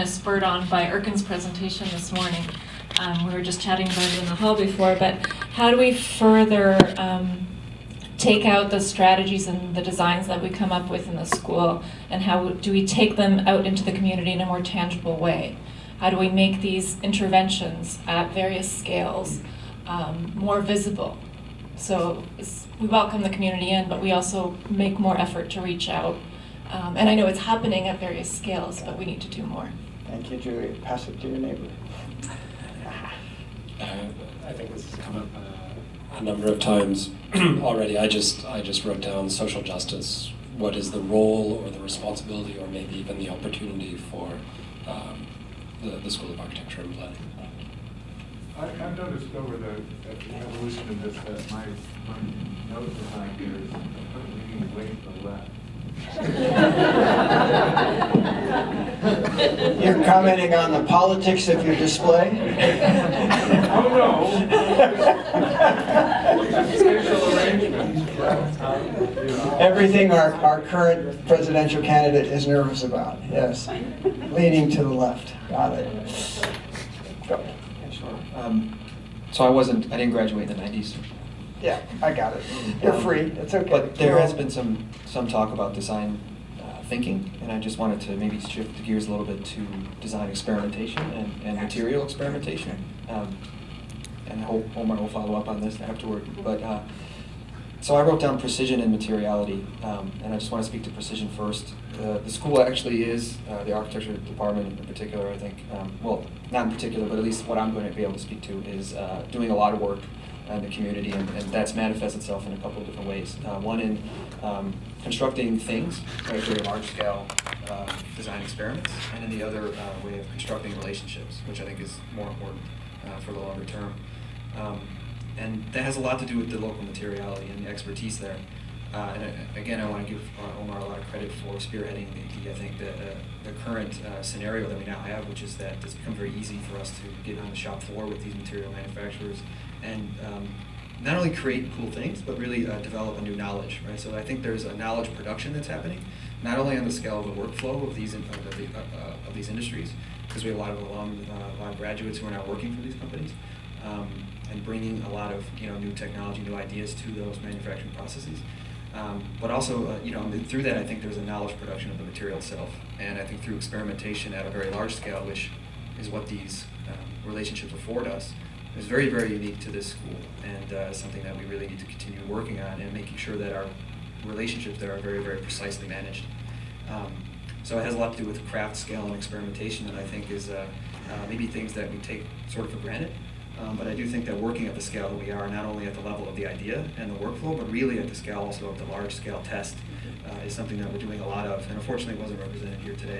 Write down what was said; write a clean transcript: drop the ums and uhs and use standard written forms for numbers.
of spurred on by Erkin's presentation this morning. We were just chatting about it in the hall before, but how do we further take out the strategies and the designs that we come up with in the school, and how do we take them out into the community in a more tangible way? How do we make these interventions at various scales more visible? So we welcome the community in, but we also make more effort to reach out. And I know it's happening at various scales, but we need to do more. Thank you, Julie. Pass it to your neighbor. I think this has come up a number of times already. I just wrote down social justice. What is the role or the responsibility or maybe even the opportunity for the School of Architecture and Planning? I've noticed over the evolution of this that my note behind here is leaning way to the left. You're commenting on the politics of your display? Oh no! Spatial arrangement. Everything our current presidential candidate is nervous about, yes. Leaning to the left. Got it. Go. So I didn't graduate in the 90s. Yeah, I got it. You're free. It's okay. But there has been some talk about design thinking, and I just wanted to maybe shift the gears a little bit to design experimentation and material experimentation. And I hope Omar will follow up on this afterward. But so I wrote down precision and materiality, and I just want to speak to precision first. The school actually is, the architecture department in particular, I think, well, not in particular, but at least what I'm going to be able to speak to is doing a lot of work in the community, and that's manifests itself in a couple of different ways. One in constructing things, right, very large-scale design experiments, and then the other way of constructing relationships, which I think is more important for the longer term. And that has a lot to do with the local materiality and the expertise there. And again, I want to give Omar a lot of credit for spearheading I think the current scenario that we now have, which is that it's become very easy for us to get on the shop floor with these material manufacturers and not only create cool things, but really develop a new knowledge, right? So I think there's a knowledge production that's happening, not only on the scale of the workflow of these industries, because we have a lot of graduates who are now working for these companies, and bringing a lot of new technology, new ideas to those manufacturing processes. But also, through that, I think there's a knowledge production of the material itself, and I think through experimentation at a very large scale, which is what these relationships afford us, is very, very unique to this school, and something that we really need to continue working on and making sure that our relationships there are very, very precisely managed. So it has a lot to do with craft, scale, and experimentation, and I think is maybe things that we take sort of for granted. But I do think that working at the scale that we are, not only at the level of the idea and the workflow, but really at the scale also of the large-scale test, is something that we're doing a lot of, and unfortunately wasn't represented here today.